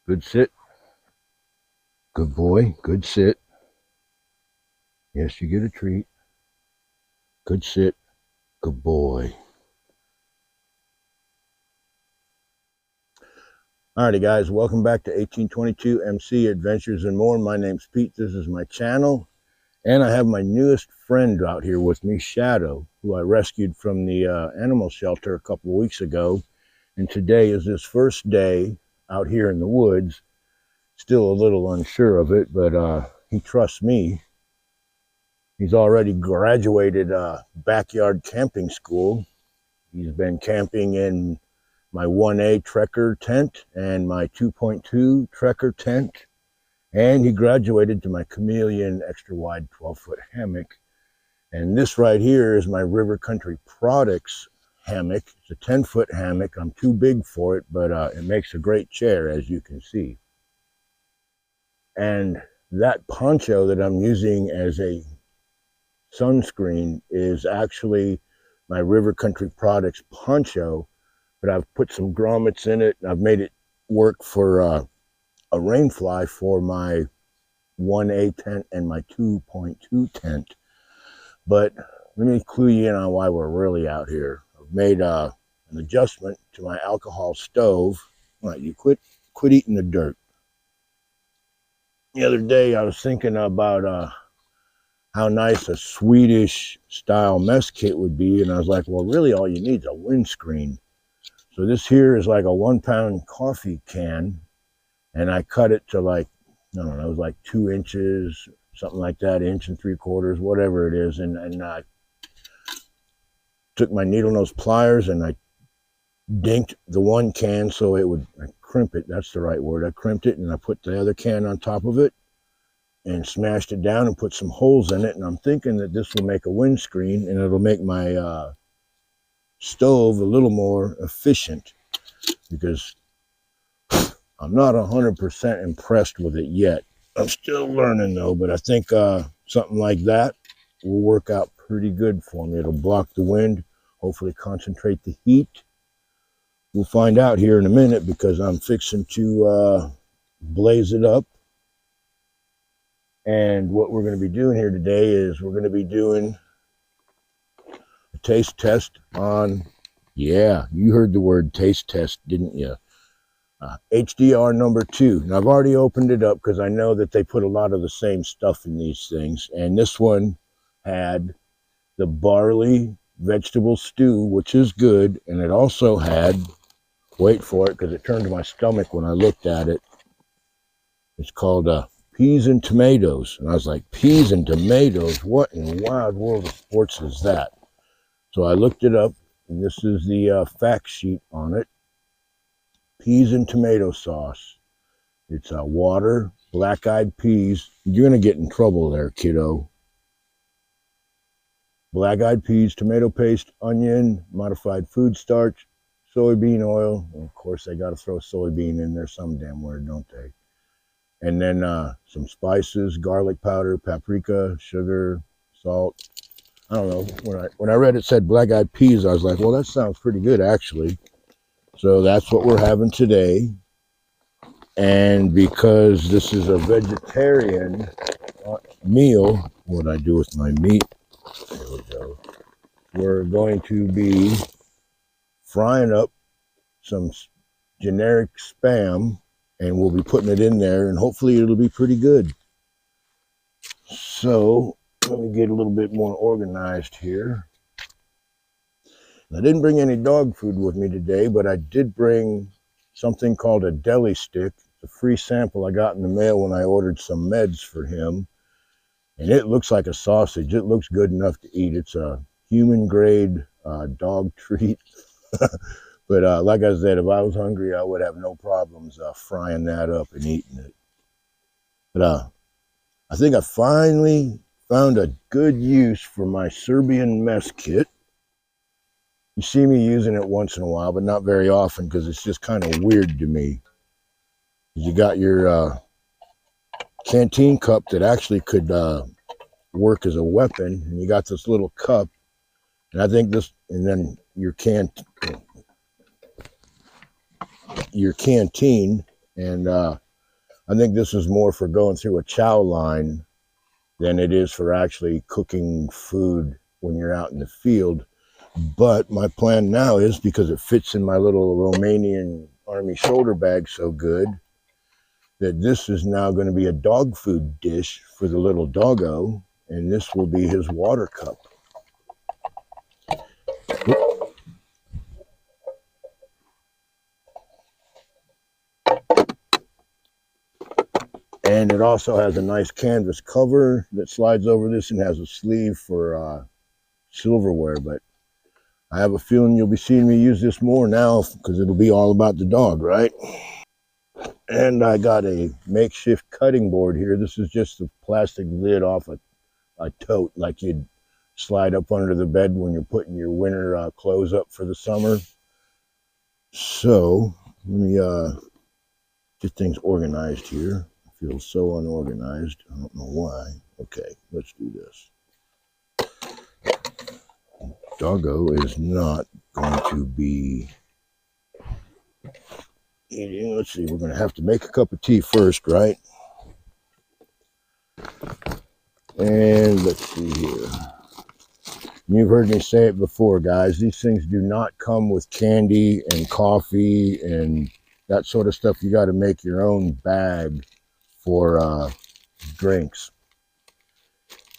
Good sit. Good boy. Good sit. Yes, you get a treat. Good sit. Good boy. Alrighty, guys. Welcome back to 1822 MC Adventures and More. My name's Pete. This is my channel. And I have my newest friend out here with me, Shadow, who I rescued from the animal shelter a couple of weeks ago. And today is his first day out here in the woods. Still a little unsure of it, but he trusts me. He's already graduated backyard camping school. He's been camping in my 1A Trekker tent and my 2.2 Trekker tent. And he graduated to my chameleon extra wide 12-foot hammock. And this right here is my River Country Products hammock. It's a 10-foot hammock. I'm too big for it, but it makes a great chair, as you can see. And that poncho that I'm using as a sunscreen is actually my River Country Products poncho, but I've put some grommets in it. I've made it work for a rainfly for my 1A tent and my 2.2 tent. But let me clue you in on why we're really out here. I've made an adjustment to my alcohol stove. Right, you quit eating the dirt. The other day I was thinking about how nice a Swedish style mess kit would be, and I was like, well, really all you need is a windscreen. So this here is like a 1-pound coffee can, and I cut it to like, I don't know, it was like 2 inches, something like that, 1 3/4 inches, whatever it is, and I took my needle nose pliers and I dinked the one can so it would crimp it. That's the right word. I crimped it and I put the other can on top of it and smashed it down and put some holes in it. And I'm thinking that this will make a windscreen and it'll make my stove a little more efficient, because I'm not 100% impressed with it yet. I'm still learning though, but I think something like that will work out pretty good for me. It'll block the wind, hopefully concentrate the heat. We'll find out here in a minute, because I'm fixing to blaze it up. And what we're going to be doing here today is we're going to be doing a taste test on, yeah, you heard the word taste test, didn't you? HDR number 2. Now, I've already opened it up because I know that they put a lot of the same stuff in these things. And this one had the barley vegetable stew, which is good. And it also had, wait for it because it turned to my stomach when I looked at it, it's called peas and tomatoes. And I was like, peas and tomatoes? What in the wild world of sports is that? So I looked it up, and this is the fact sheet on it. Peas and tomato sauce. It's water, black-eyed peas. You're going to get in trouble there, kiddo. Black-eyed peas, tomato paste, onion, modified food starch, soybean oil. Well, of course, they got to throw soybean in there some damn where, don't they? And then some spices, garlic powder, paprika, sugar, salt. I don't know. When I read it said black-eyed peas, I was like, well, that sounds pretty good, actually. So that's what we're having today. And because this is a vegetarian meal, what I do with my meat, there we go. We're going to be frying up some generic Spam, and we'll be putting it in there, and hopefully it'll be pretty good. So let me get a little bit more organized here. I didn't bring any dog food with me today, but I did bring something called a deli stick. It's a free sample I got in the mail when I ordered some meds for him. And it looks like a sausage. It looks good enough to eat. It's a human grade dog treat. But like I said, if I was hungry, I would have no problems frying that up and eating it. But I think I finally found a good use for my Serbian mess kit. You see me using it once in a while, but not very often, because it's just kind of weird to me. You got your canteen cup that actually could work as a weapon, and you got this little cup, and I think this, and then your canteen And I think this is more for going through a chow line than it is for actually cooking food when you're out in the field. But my plan now is, because it fits in my little Romanian Army shoulder bag so good, that this is now going to be a dog food dish for the little doggo, and this will be his water cup. And it also has a nice canvas cover that slides over this and has a sleeve for silverware. But I have a feeling you'll be seeing me use this more now, because it'll be all about the dog, right? And I got a makeshift cutting board here. This is just the plastic lid off a tote, like you'd slide up under the bed when you're putting your winter clothes up for the summer. So let me get things organized here. I feel so unorganized. I don't know why. Okay, let's do this. Doggo is not going to be eating. Let's see, we're going to have to make a cup of tea first, right? And let's see here. You've heard me say it before, guys. These things do not come with candy and coffee and that sort of stuff. You got to make your own bag for drinks.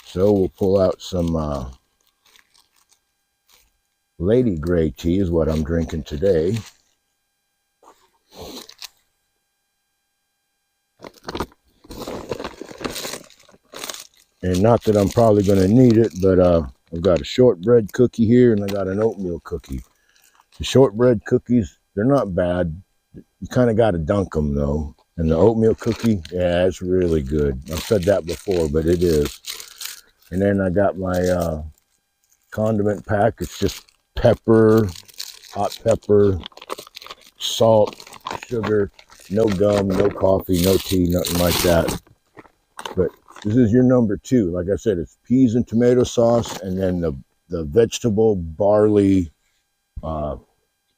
So we'll pull out some Lady Grey tea is what I'm drinking today. And not that I'm probably going to need it, but I've got a shortbread cookie here and I got an oatmeal cookie. The shortbread cookies, they're not bad. You kind of got to dunk them though. And the oatmeal cookie, yeah, it's really good. I've said that before, but it is. And then I got my condiment pack. It's just pepper, hot pepper, salt, sugar, no gum, no coffee, no tea, nothing like that. But this is your number 2. Like I said, it's peas and tomato sauce, and then the vegetable barley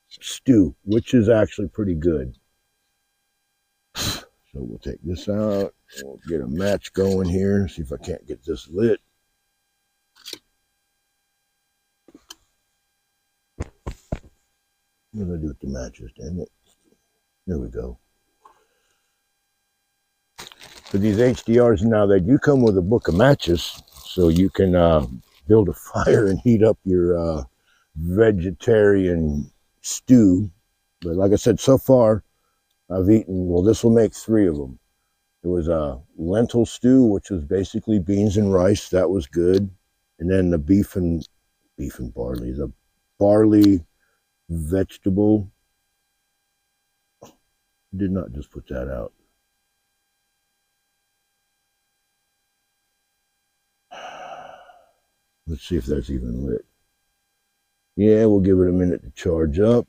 stew, which is actually pretty good. So we'll take this out. We'll get a match going here. See if I can't get this lit. What did I do with the matches? Damn it. There we go. For these HDRs now, they do come with a book of matches, so you can build a fire and heat up your vegetarian stew. But like I said, so far, I've eaten, well, this will make 3 of them. There was a lentil stew, which was basically beans and rice. That was good. And then the beef and barley, the barley vegetable. Did not just put that out. Let's see if that's even lit. Yeah, we'll give it a minute to charge up.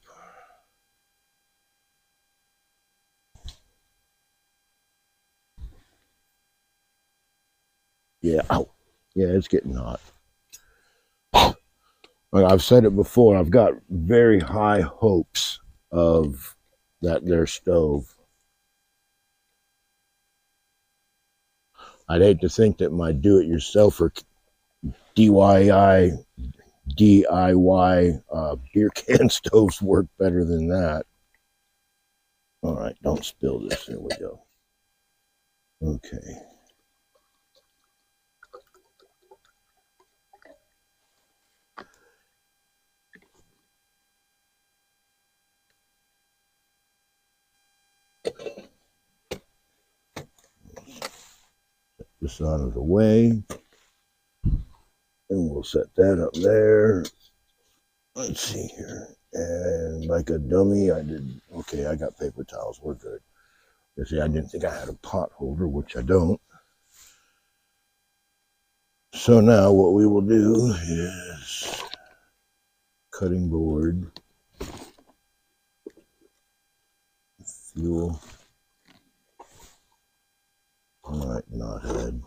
Yeah, ow. Yeah, it's getting hot. I've said it before, I've got very high hopes of that there stove. I'd hate to think that my do-it-yourself or DIY beer can stoves work better than that. All right, don't spill this. There we go. Okay. This out of the way. And we'll set that up there. Let's see here. And like a dummy, I got paper towels. We're good. You see, I didn't think I had a pot holder, which I don't. So now what we will do is cutting board, fuel. All right, knothead.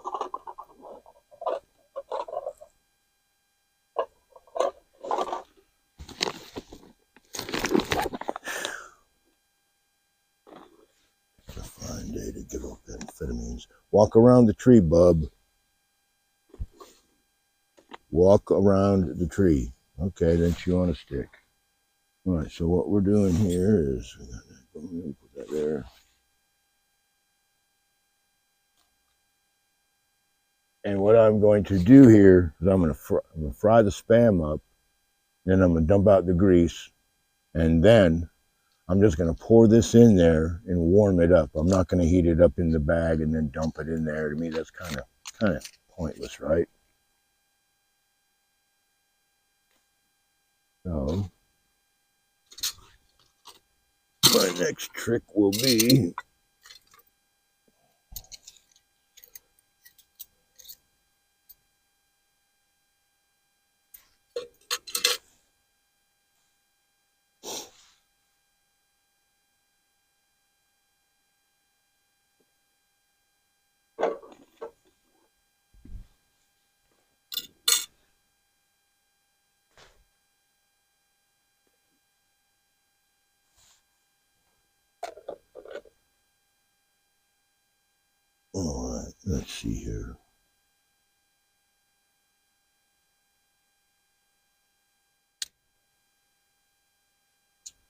today to give up amphetamines. Walk around the tree, bub. Walk around the tree. Okay, then chew on a stick. All right, so what we're doing here is, put that there. And what I'm going to do here is I'm going to fry the Spam up, then I'm going to dump out the grease, and then I'm just going to pour this in there and warm it up. I'm not going to heat it up in the bag and then dump it in there. To me, that's kind of pointless, right? So my next trick will be all right, let's see here.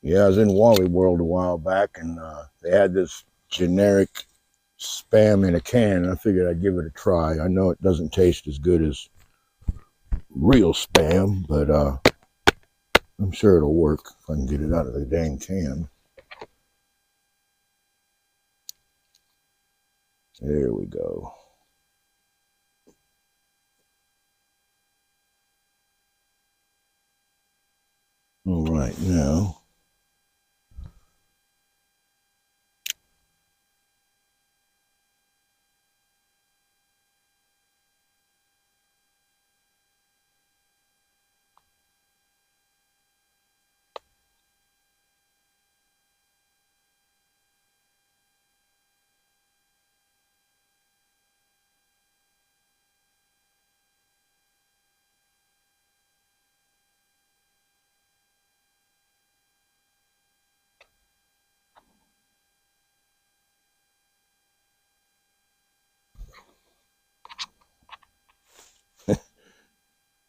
Yeah, I was in Wally World a while back, and they had this generic Spam in a can. I figured I'd give it a try. I know it doesn't taste as good as real Spam, but I'm sure it'll work if I can get it out of the dang can. There we go. All right, now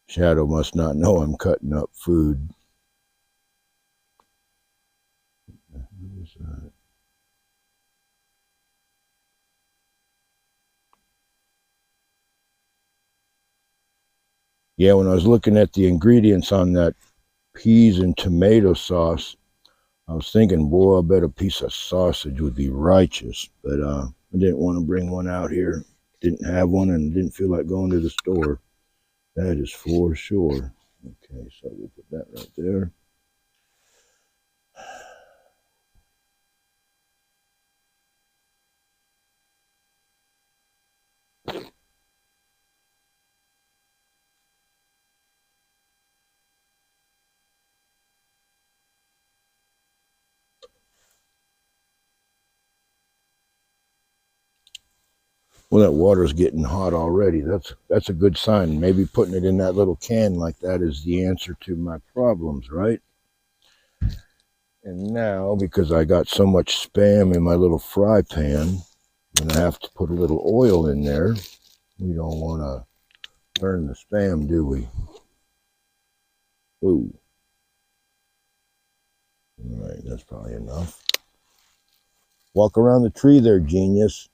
Shadow must not know I'm cutting up food. Yeah, when I was looking at the ingredients on that peas and tomato sauce, I was thinking, boy, I bet a piece of sausage would be righteous. But I didn't want to bring one out here. Didn't have one and didn't feel like going to the store. That is for sure. Okay, so we'll put that right there. Well, that water's getting hot already. That's a good sign. Maybe putting it in that little can like that is the answer to my problems, right? And now, because I got so much Spam in my little fry pan, I'm gonna have to put a little oil in there. We don't want to burn the Spam, do we? Ooh. All right, that's probably enough. Walk around the tree there, genius.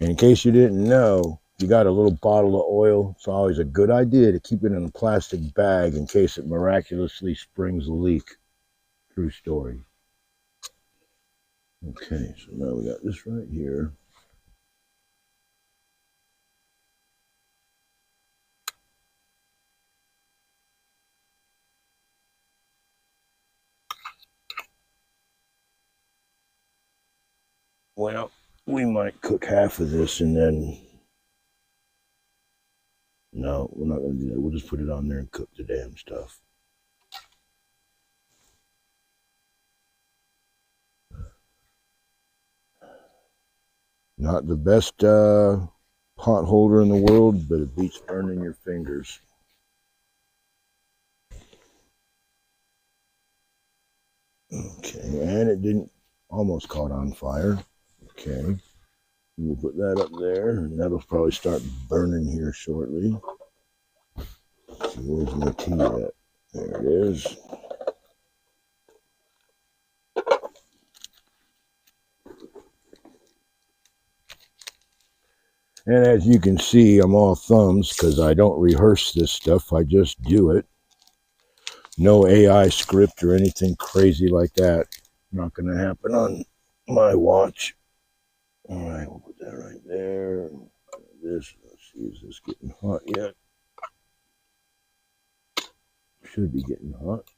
In case you didn't know, you got a little bottle of oil. It's always a good idea to keep it in a plastic bag in case it miraculously springs a leak. True story. Okay, so now we got this right here. Well, we might cook half of this and then... No, we're not going to do that. We'll just put it on there and cook the damn stuff. Not the best pot holder in the world, but it beats burning your fingers. Okay, and it didn't, almost caught on fire. Okay, we'll put that up there, and that'll probably start burning here shortly. So where's my tea at? There it is. And as you can see, I'm all thumbs because I don't rehearse this stuff. I just do it. No AI script or anything crazy like that. Not going to happen on my watch. All right, we'll put that right there. This, let's see, is this getting hot yet? Should be getting hot.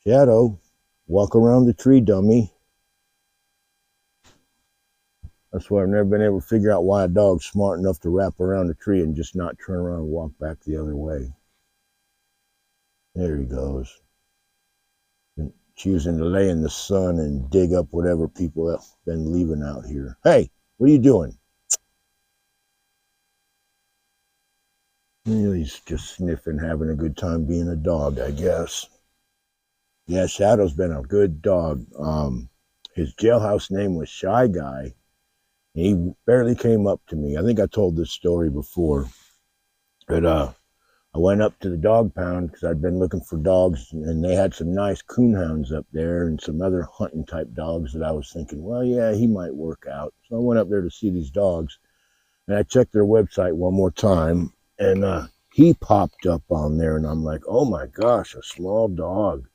Shadow, walk around the tree, dummy. That's why I've never been able to figure out why a dog's smart enough to wrap around a tree and just not turn around and walk back the other way. There he goes. And choosing to lay in the sun and dig up whatever people have been leaving out here. Hey, what are you doing? He's just sniffing, having a good time being a dog, I guess. Yeah, Shadow's been a good dog. His jailhouse name was Shy Guy. He barely came up to me. I think I told this story before. But I went up to the dog pound because I'd been looking for dogs, and they had some nice coonhounds up there and some other hunting type dogs that I was thinking, well, yeah, he might work out. So I went up there to see these dogs, and I checked their website one more time, and he popped up on there, and I'm like, oh my gosh, a small dog.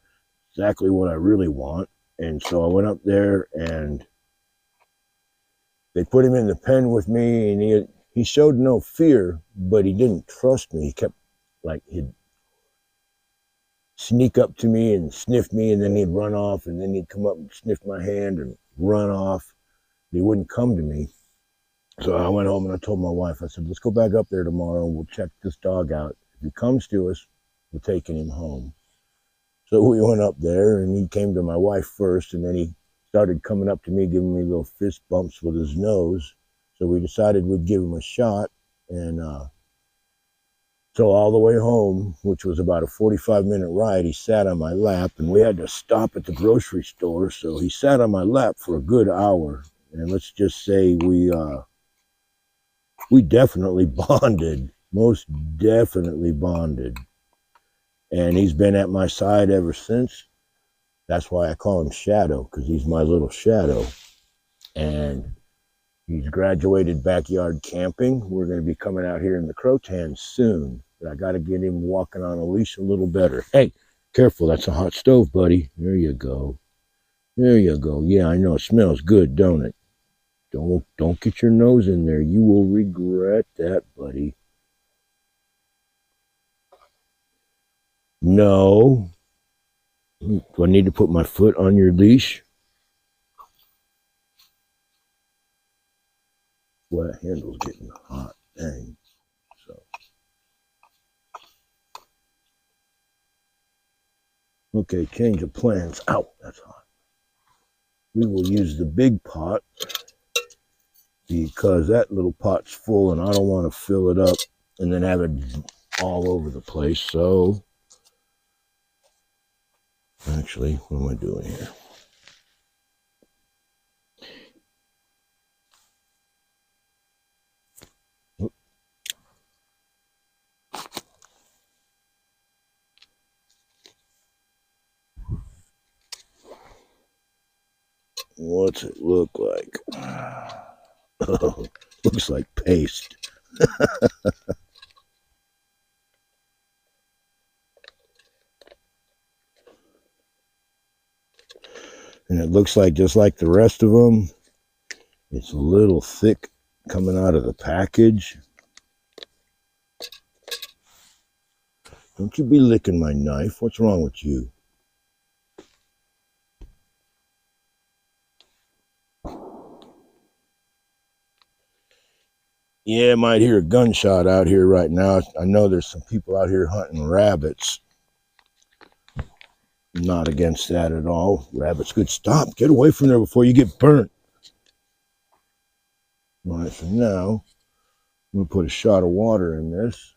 Exactly what I really want. And so I went up there, and they put him in the pen with me, and he showed no fear, but he didn't trust me. He kept, like, he'd sneak up to me and sniff me, and then he'd run off, and then he'd come up and sniff my hand and run off. He wouldn't come to me. So I went home and I told my wife, I said, let's go back up there tomorrow and we'll check this dog out. If he comes to us, we're taking him home. So we went up there, and he came to my wife first, and then he started coming up to me, giving me little fist bumps with his nose. So we decided we'd give him a shot. And so all the way home, which was about a 45-minute ride, he sat on my lap, and we had to stop at the grocery store. So he sat on my lap for a good hour. And let's just say we definitely bonded, most definitely bonded. And he's been at my side ever since. That's why I call him Shadow, because he's my little shadow. And he's graduated backyard camping. We're going to be coming out here in the Croton soon. But I got to get him walking on a leash a little better. Hey, careful, that's a hot stove, buddy. There you go. There you go. Yeah, I know, it smells good, don't it? Don't get your nose in there. You will regret that, buddy. No. Do I need to put my foot on your leash? Well, that handle's getting hot. Dang. So. Okay, change of plans. Ow, that's hot. We will use the big pot because that little pot's full and I don't want to fill it up and then have it all over the place. So, actually, what am I doing here? What's it look like? Oh, looks like paste. And it looks like, just like the rest of them, it's a little thick coming out of the package. Don't you be licking my knife. What's wrong with you? Yeah, I might hear a gunshot out here right now. I know there's some people out here hunting rabbits. I'm not against that at all. Rabbits, good. Stop. Get away from there before you get burnt. All right, so now I'm going to put a shot of water in this.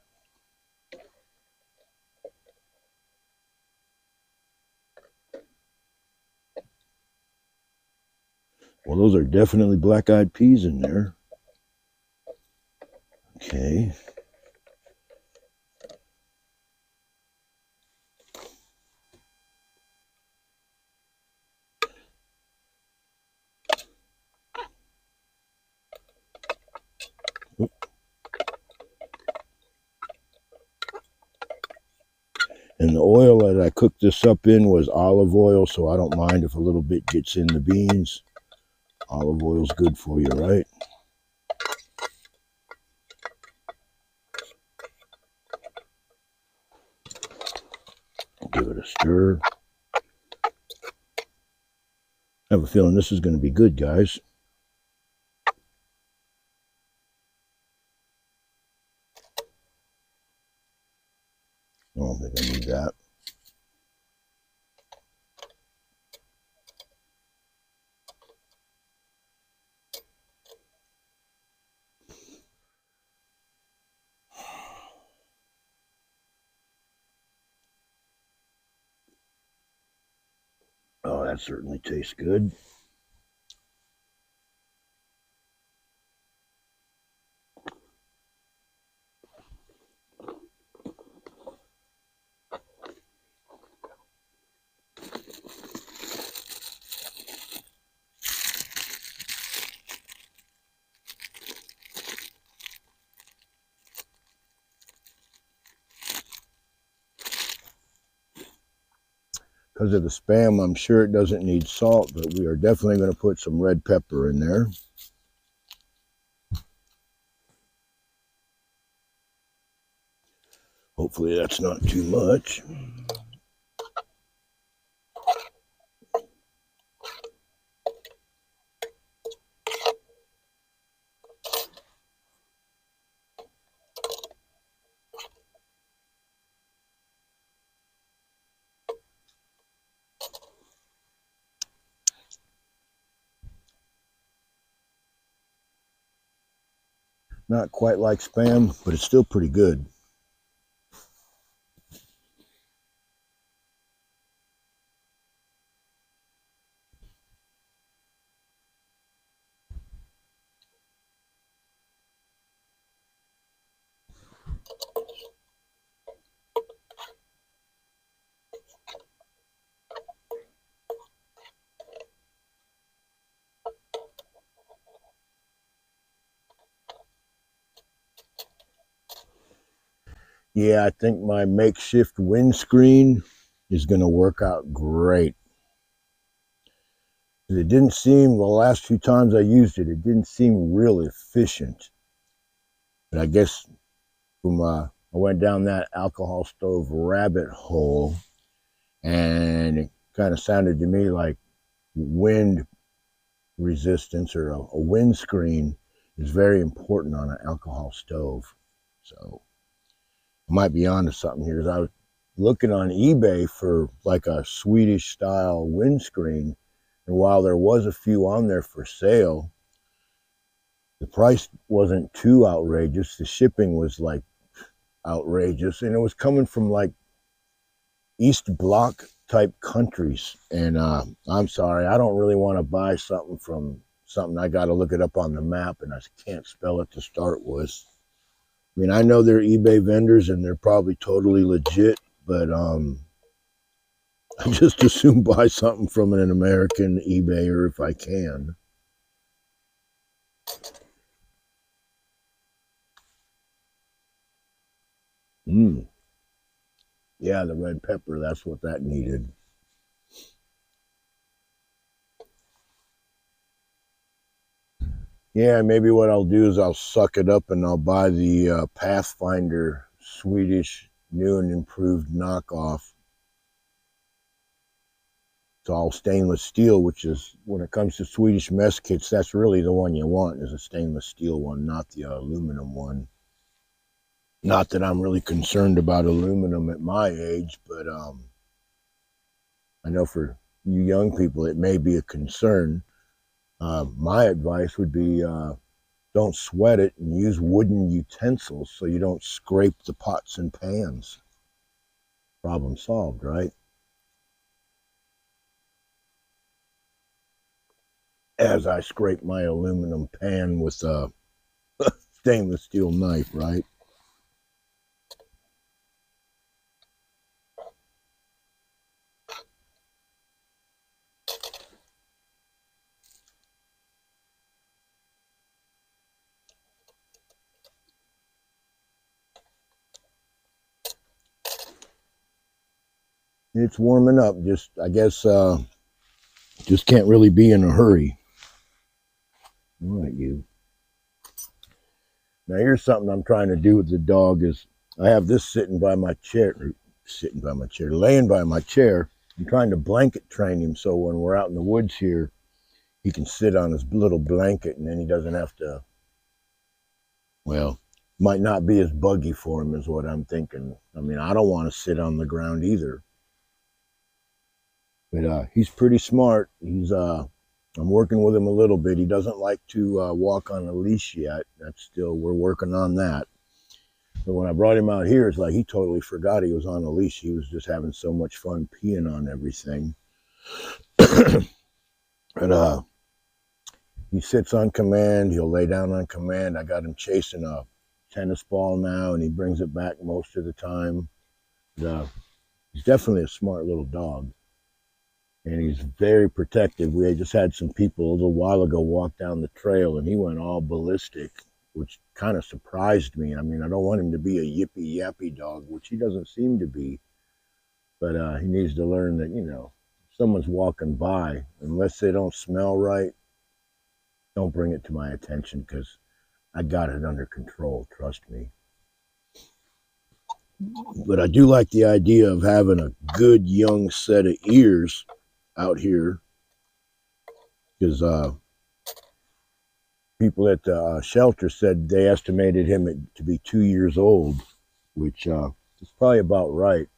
Well, those are definitely black-eyed peas in there. Okay. And the oil that I cooked this up in was olive oil, so I don't mind if a little bit gets in the beans. Olive oil's good for you, right? Give it a stir. I have a feeling this is going to be good, guys. I don't think I need that. Oh, that certainly tastes good. Because of the Spam, I'm sure it doesn't need salt, but we are definitely going to put some red pepper in there. Hopefully that's not too much. Not quite like Spam, but it's still pretty good. Yeah, I think my makeshift windscreen is going to work out great. It didn't seem, the last few times I used it, it didn't seem real efficient. But I guess from I went down that alcohol stove rabbit hole, and it kind of sounded to me like wind resistance or a windscreen is very important on an alcohol stove. So I might be onto something here. As I was looking on eBay for like a Swedish style windscreen, and while there was a few on there for sale, the price wasn't too outrageous. The shipping was like outrageous, and it was coming from like East Bloc type countries. And I'm sorry, I don't really want to buy something from something I got to look it up on the map and I can't spell it to start with. I mean, I know they're eBay vendors and they're probably totally legit, but I just assume buy something from an American eBayer if I can. Yeah, the red pepper, that's what that needed. Yeah, maybe what I'll do is I'll suck it up and I'll buy the Pathfinder Swedish new and improved knockoff. It's all stainless steel, which is, when it comes to Swedish mess kits, that's really the one you want, is a stainless steel one, not the aluminum one. Not that I'm really concerned about aluminum at my age, but I know for you young people it may be a concern. My advice would be don't sweat it and use wooden utensils so you don't scrape the pots and pans. Problem solved, right? As I scrape my aluminum pan with a stainless steel knife, right? It's warming up. Just, I guess, just can't really be in a hurry. All right, you. Now here's something I'm trying to do with the dog is I have this laying by my chair. I'm trying to blanket train him so when we're out in the woods here, he can sit on his little blanket and then he doesn't have to, well, might not be as buggy for him is what I'm thinking. I mean, I don't want to sit on the ground either. But he's pretty smart. I'm working with him a little bit. He doesn't like to walk on a leash yet. We're working on that. But when I brought him out here, it's like he totally forgot he was on a leash. He was just having so much fun peeing on everything. But he sits on command. He'll lay down on command. I got him chasing a tennis ball now, and he brings it back most of the time. He's definitely a smart little dog. And he's very protective. We just had some people a little while ago walk down the trail, and he went all ballistic, which kind of surprised me. I mean, I don't want him to be a yippy yappy dog, which he doesn't seem to be. But he needs to learn that, if someone's walking by, unless they don't smell right, don't bring it to my attention because I got it under control, trust me. But I do like the idea of having a good young set of ears out here because people at the shelter said they estimated him to be 2 years old, which is probably about right.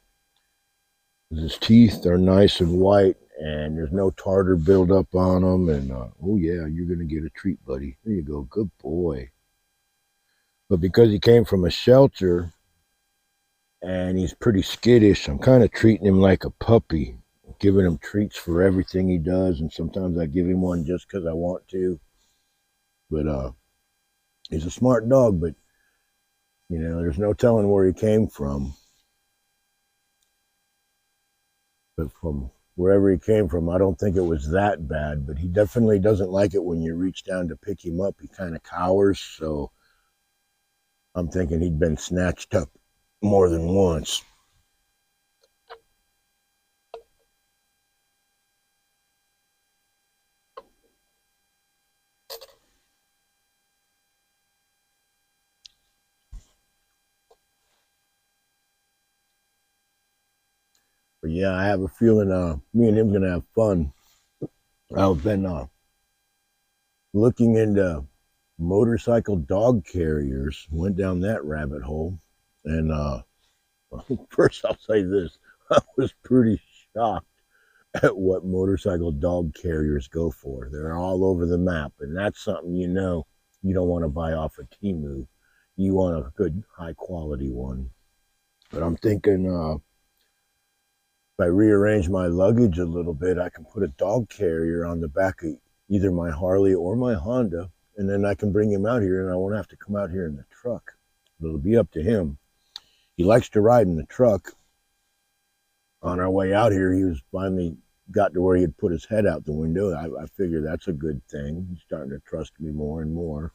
His teeth are nice and white, and there's no tartar buildup on them. And oh yeah, you're gonna get a treat, buddy. There you go, good boy. But because he came from a shelter and he's pretty skittish, I'm kind of treating him like a puppy, giving him treats for everything he does, and sometimes I give him one just because I want to. But he's a smart dog, but there's no telling where he came from. But from wherever he came from, I don't think it was that bad. But he definitely doesn't like it when you reach down to pick him up. He kind of cowers, so I'm thinking he'd been snatched up more than once. But yeah, I have a feeling me and him gonna have fun. I've been looking into motorcycle dog carriers, went down that rabbit hole, and first I'll say this, I was pretty shocked at what motorcycle dog carriers go for. They're all over the map, and that's something you don't want to buy off of Temu. You want a good high quality one. But I'm thinking if I rearrange my luggage a little bit, I can put a dog carrier on the back of either my Harley or my Honda, and then I can bring him out here and I won't have to come out here in the truck. It'll be up to him. He likes to ride in the truck. On our way out here, he was finally got to where he had put his head out the window. I figure that's a good thing. He's starting to trust me more and more.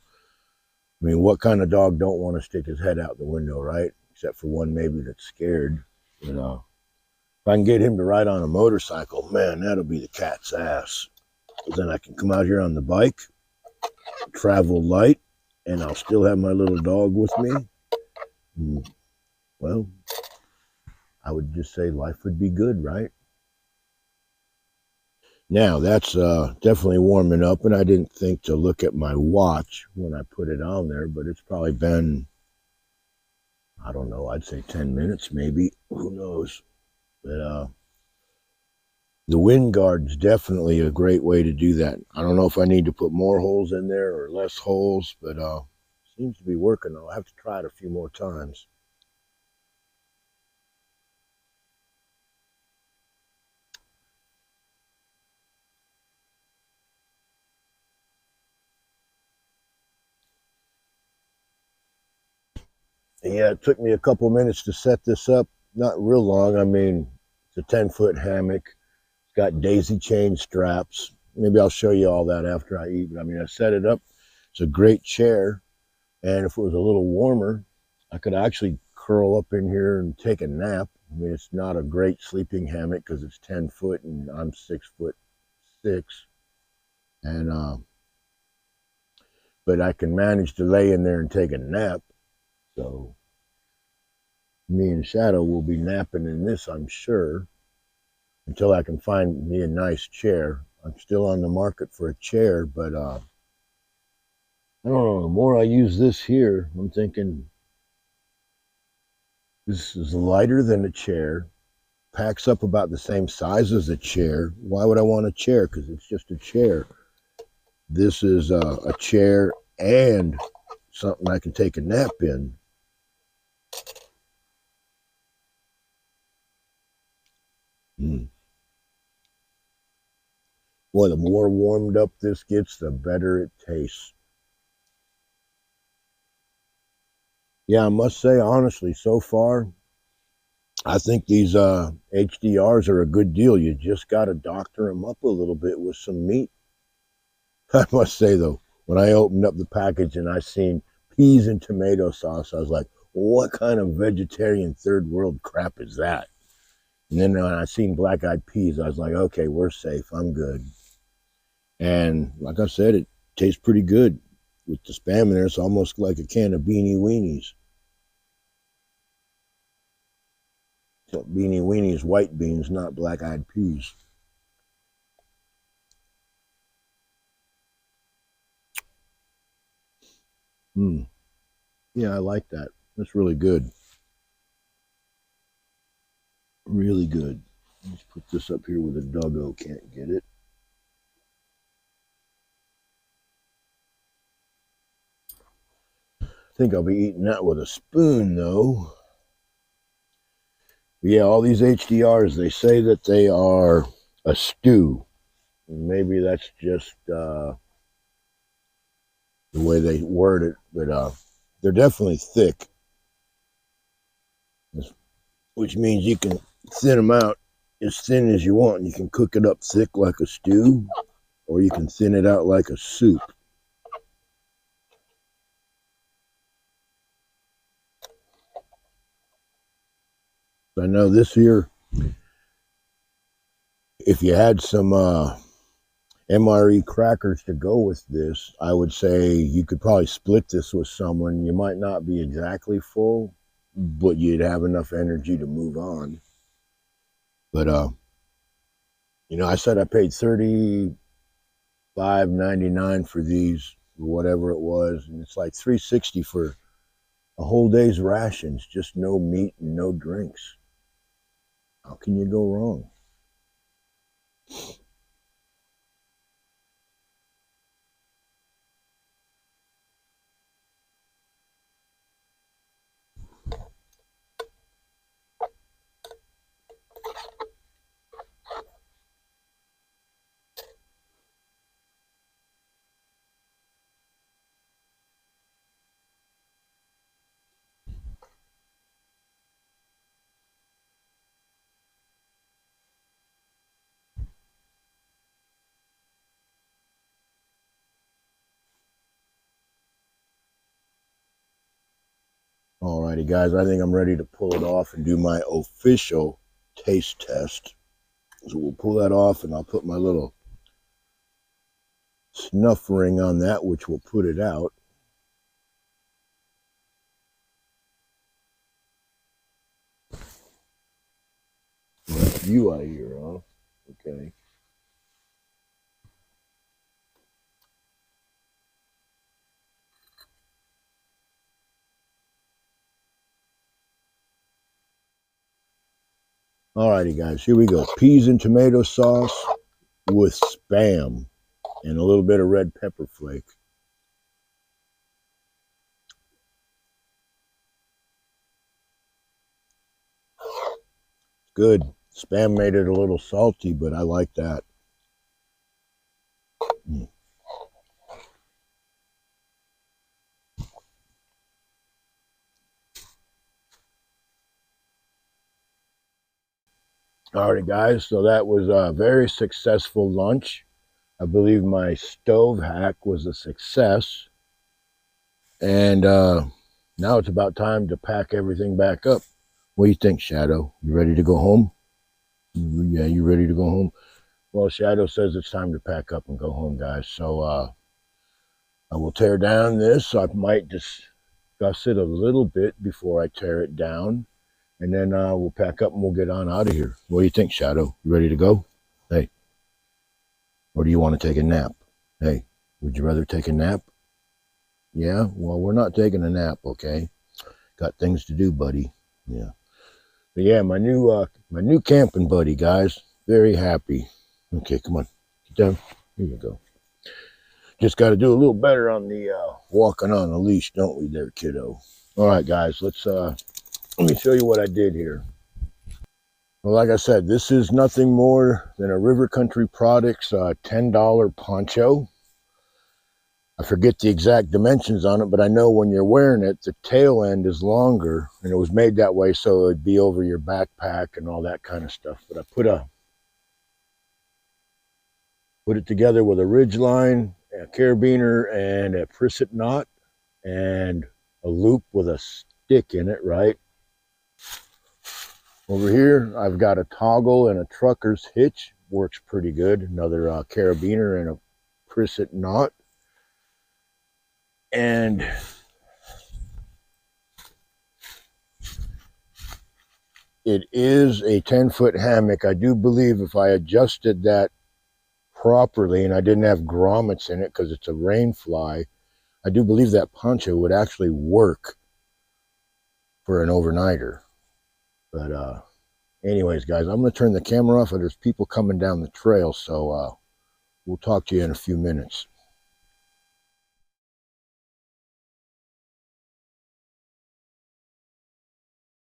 I mean, what kind of dog don't want to stick his head out the window, right? Except for one maybe that's scared. If I can get him to ride on a motorcycle, man, that'll be the cat's ass. Then I can come out here on the bike, travel light, and I'll still have my little dog with me. And, well, I would just say life would be good, right? Now, that's definitely warming up, and I didn't think to look at my watch when I put it on there, but it's probably been, I don't know, I'd say 10 minutes maybe. Who knows? But The wind guard's definitely a great way to do that. I don't know if I need to put more holes in there or less holes, but seems to be working. I'll have to try it a few more times. Yeah, it took me a couple minutes to set this up. Not real long. I mean, it's a 10-foot hammock. It's got daisy chain straps. Maybe I'll show you all that after I eat. But I mean, I set it up. It's a great chair. And if it was a little warmer, I could actually curl up in here and take a nap. I mean, it's not a great sleeping hammock because it's 10 foot and I'm 6'6". And, but I can manage to lay in there and take a nap. So me and Shadow will be napping in this, I'm sure, until I can find me a nice chair. I'm still on the market for a chair, but I don't know. The more I use this here, I'm thinking this is lighter than a chair, packs up about the same size as a chair. Why would I want a chair? Because it's just a chair. This is a chair and something I can take a nap in. Boy, the more warmed up this gets, the better it tastes. Yeah, I must say, honestly, so far, I think these HDRs are a good deal. You just got to doctor them up a little bit with some meat. I must say, though, when I opened up the package and I seen peas and tomato sauce, I was like, what kind of vegetarian third world crap is that? And then when I seen black-eyed peas, I was like, okay, we're safe. I'm good. And like I said, it tastes pretty good. With the Spam in there, it's almost like a can of Beanie Weenies. Except Beanie Weenies, white beans, not black-eyed peas. Hmm. Yeah, I like that. That's really good. Really good. Let's put this up here where the doggo can't get it. I think I'll be eating that with a spoon, though. But yeah, all these HDRs, they say that they are a stew. Maybe that's just the way they word it, but they're definitely thick, which means you can thin them out as thin as you want. And you can cook it up thick like a stew, or you can thin it out like a soup. I know this here, if you had some MRE crackers to go with this, I would say you could probably split this with someone. You might not be exactly full, but you'd have enough energy to move on. But I said I paid $35.99 for these, or whatever it was, and it's like $3.60 for a whole day's rations, just no meat and no drinks. How can you go wrong? Alrighty, guys, I think I'm ready to pull it off and do my official taste test. So we'll pull that off, and I'll put my little snuff ring on that, which will put it out. That's you out here, huh? Okay. Alrighty guys, here we go. Peas and tomato sauce with Spam and a little bit of red pepper flake. Good. Spam made it a little salty, but I like that. Alright guys, so that was a very successful lunch. I believe my stove hack was a success. And now it's about time to pack everything back up. What do you think, Shadow? You ready to go home? Yeah, you ready to go home? Well, Shadow says it's time to pack up and go home, guys. So I will tear down this. I might discuss it a little bit before I tear it down. And then we'll pack up and we'll get on out of here. What do you think, Shadow? You ready to go? Hey. Or do you want to take a nap? Hey, would you rather take a nap? Yeah? Well, we're not taking a nap, okay? Got things to do, buddy. Yeah. But yeah, my new camping buddy, guys. Very happy. Okay, come on. Get down. Here you go. Just got to do a little better on the walking on a leash, don't we there, kiddo? All right, guys, let me show you what I did here. Well, like I said, this is nothing more than a River Country Products $10 poncho. I forget the exact dimensions on it, but I know when you're wearing it, the tail end is longer, and it was made that way so it'd be over your backpack and all that kind of stuff. But I put it together with a ridgeline, a carabiner, and a prisset knot, and a loop with a stick in it, right? Over here, I've got a toggle and a trucker's hitch. Works pretty good. Another carabiner and a prisset knot. And it is a 10-foot hammock. I do believe if I adjusted that properly and I didn't have grommets in it because it's a rain fly, I do believe that poncho would actually work for an overnighter. But anyways, guys, I'm going to turn the camera off. There's people coming down the trail, so we'll talk to you in a few minutes.